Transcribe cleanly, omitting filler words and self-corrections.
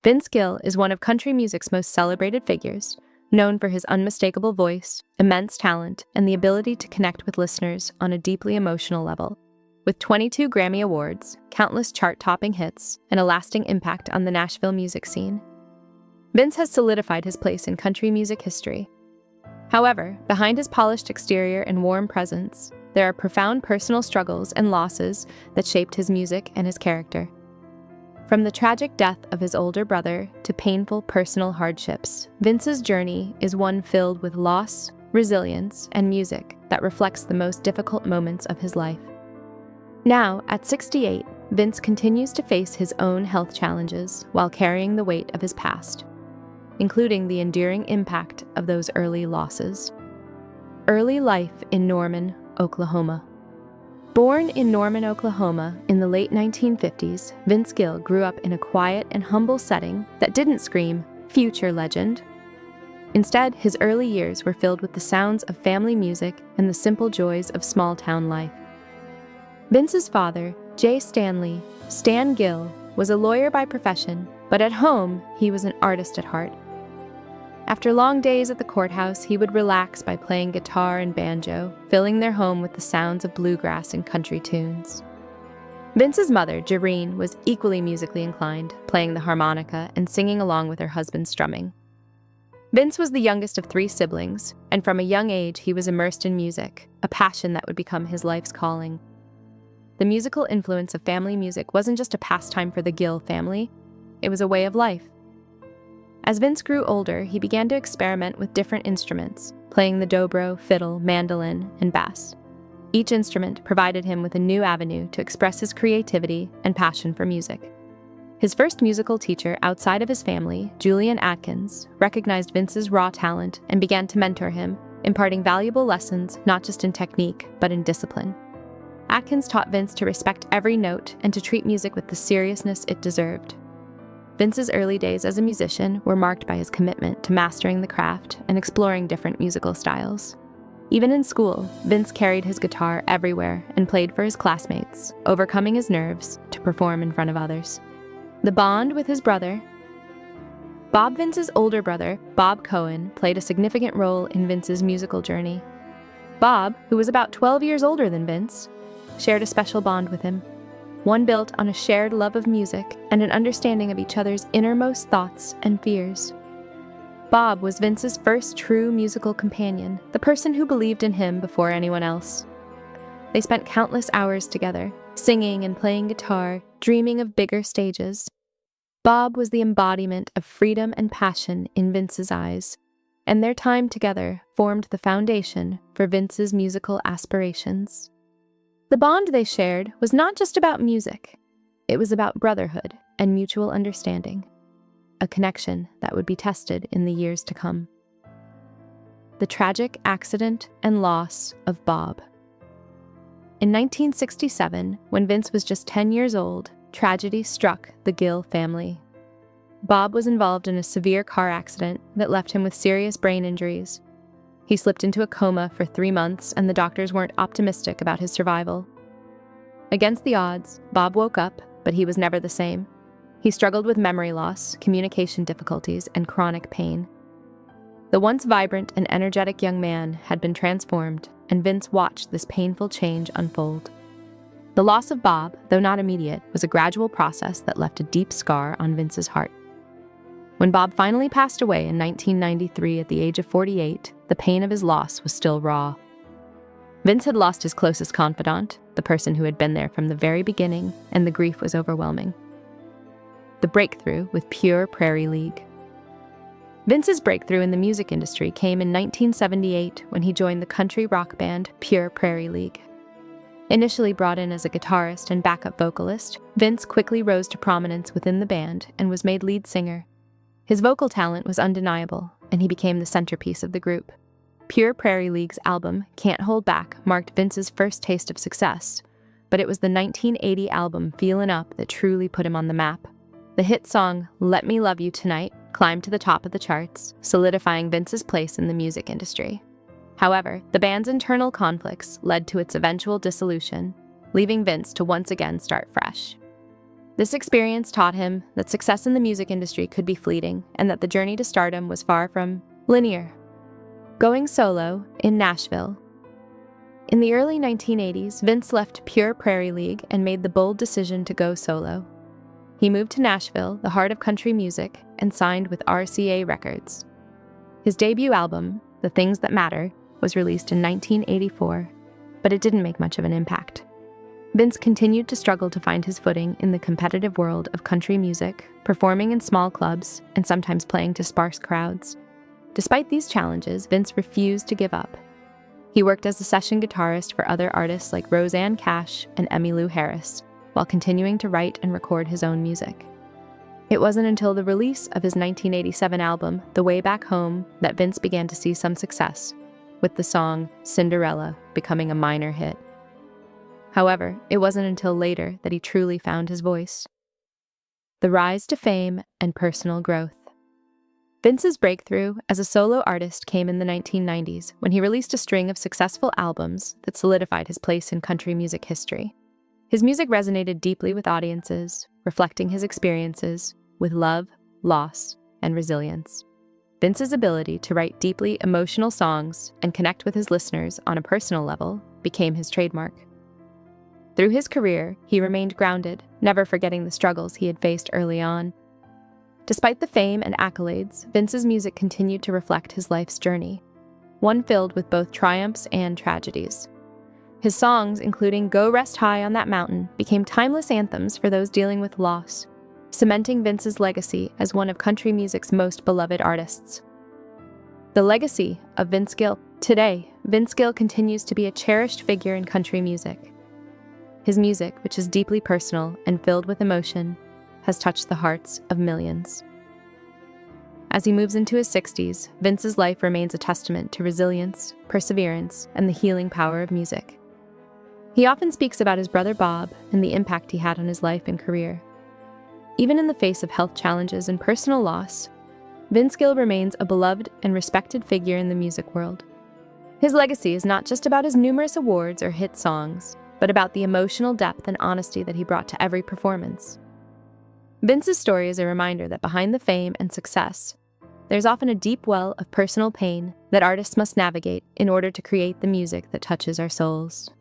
Vince Gill is one of country music's most celebrated figures, known for his unmistakable voice, immense talent, and the ability to connect with listeners on a deeply emotional level. With 22 Grammy Awards, countless chart-topping hits, and a lasting impact on the Nashville music scene, Vince has solidified his place in country music history. However, behind his polished exterior and warm presence, there are profound personal struggles and losses that shaped his music and his character. From the tragic death of his older brother to painful personal hardships, Vince's journey is one filled with loss, resilience, and music that reflects the most difficult moments of his life. Now, at 68, Vince continues to face his own health challenges while carrying the weight of his past, including the enduring impact of those early losses. Early life in Norman, Oklahoma. Born in Norman, Oklahoma in the late 1950s, Vince Gill grew up in a quiet and humble setting that didn't scream, "future legend." Instead, his early years were filled with the sounds of family music and the simple joys of small-town life. Vince's father, J. Stanley, Stan Gill, was a lawyer by profession, but at home, he was an artist at heart. After long days at the courthouse, he would relax by playing guitar and banjo, filling their home with the sounds of bluegrass and country tunes. Vince's mother, Jareen, was equally musically inclined, playing the harmonica and singing along with her husband's strumming. Vince was the youngest of 3 siblings, and from a young age he was immersed in music, a passion that would become his life's calling. The musical influence of family music wasn't just a pastime for the Gill family, it was a way of life. As Vince grew older, he began to experiment with different instruments, playing the dobro, fiddle, mandolin, and bass. Each instrument provided him with a new avenue to express his creativity and passion for music. His first musical teacher outside of his family, Julian Atkins, recognized Vince's raw talent and began to mentor him, imparting valuable lessons not just in technique, but in discipline. Atkins taught Vince to respect every note and to treat music with the seriousness it deserved. Vince's early days as a musician were marked by his commitment to mastering the craft and exploring different musical styles. Even in school, Vince carried his guitar everywhere and played for his classmates, overcoming his nerves to perform in front of others. The bond with his brother. Bob Vince's older brother, Bob Cohen, played a significant role in Vince's musical journey. Bob, who was about 12 years older than Vince, shared a special bond with him, one built on a shared love of music and an understanding of each other's innermost thoughts and fears. Bob was Vince's first true musical companion, the person who believed in him before anyone else. They spent countless hours together, singing and playing guitar, dreaming of bigger stages. Bob was the embodiment of freedom and passion in Vince's eyes, and their time together formed the foundation for Vince's musical aspirations. The bond they shared was not just about music. It was about brotherhood and mutual understanding, a connection that would be tested in the years to come. The tragic accident and loss of Bob. In 1967, when Vince was just 10 years old, tragedy struck the Gill family. Bob was involved in a severe car accident that left him with serious brain injuries. He slipped into a coma for 3 months, and the doctors weren't optimistic about his survival. Against the odds, Bob woke up, but he was never the same. He struggled with memory loss, communication difficulties, and chronic pain. The once vibrant and energetic young man had been transformed, and Vince watched this painful change unfold. The loss of Bob, though not immediate, was a gradual process that left a deep scar on Vince's heart. When Bob finally passed away in 1993 at the age of 48, the pain of his loss was still raw. Vince had lost his closest confidant, the person who had been there from the very beginning, and the grief was overwhelming. The breakthrough with Pure Prairie League. Vince's breakthrough in the music industry came in 1978 when he joined the country rock band Pure Prairie League. Initially brought in as a guitarist and backup vocalist, Vince quickly rose to prominence within the band and was made lead singer. His vocal talent was undeniable, and he became the centerpiece of the group. Pure Prairie League's album, Can't Hold Back, marked Vince's first taste of success, but it was the 1980 album Feelin' Up that truly put him on the map. The hit song, Let Me Love You Tonight, climbed to the top of the charts, solidifying Vince's place in the music industry. However, the band's internal conflicts led to its eventual dissolution, leaving Vince to once again start fresh. This experience taught him that success in the music industry could be fleeting and that the journey to stardom was far from linear. Going solo in Nashville. In the early 1980s, Vince left pure Prairie League and made the bold decision to go solo. He moved to Nashville, the heart of country music, and signed with RCA Records. His debut album, The Things That Matter, was released in 1984, but it didn't make much of an impact. Vince continued to struggle to find his footing in the competitive world of country music, performing in small clubs and sometimes playing to sparse crowds. Despite these challenges, Vince refused to give up. He worked as a session guitarist for other artists like Roseanne Cash and Emmylou Harris, while continuing to write and record his own music. It wasn't until the release of his 1987 album, The Way Back Home, that Vince began to see some success, with the song Cinderella becoming a minor hit. However, it wasn't until later that he truly found his voice. The rise to fame and personal growth. Vince's breakthrough as a solo artist came in the 1990s when he released a string of successful albums that solidified his place in country music history. His music resonated deeply with audiences, reflecting his experiences with love, loss, and resilience. Vince's ability to write deeply emotional songs and connect with his listeners on a personal level became his trademark. Through his career, he remained grounded, never forgetting the struggles he had faced early on. Despite the fame and accolades, Vince's music continued to reflect his life's journey, one filled with both triumphs and tragedies. His songs, including Go Rest High on That Mountain, became timeless anthems for those dealing with loss, cementing Vince's legacy as one of country music's most beloved artists. The legacy of Vince Gill. Today, Vince Gill continues to be a cherished figure in country music. His music, which is deeply personal and filled with emotion, has touched the hearts of millions. As he moves into his 60s, Vince's life remains a testament to resilience, perseverance, and the healing power of music. He often speaks about his brother Bob and the impact he had on his life and career. Even in the face of health challenges and personal loss, Vince Gill remains a beloved and respected figure in the music world. His legacy is not just about his numerous awards or hit songs, but about the emotional depth and honesty that he brought to every performance. Vince's story is a reminder that behind the fame and success, there's often a deep well of personal pain that artists must navigate in order to create the music that touches our souls.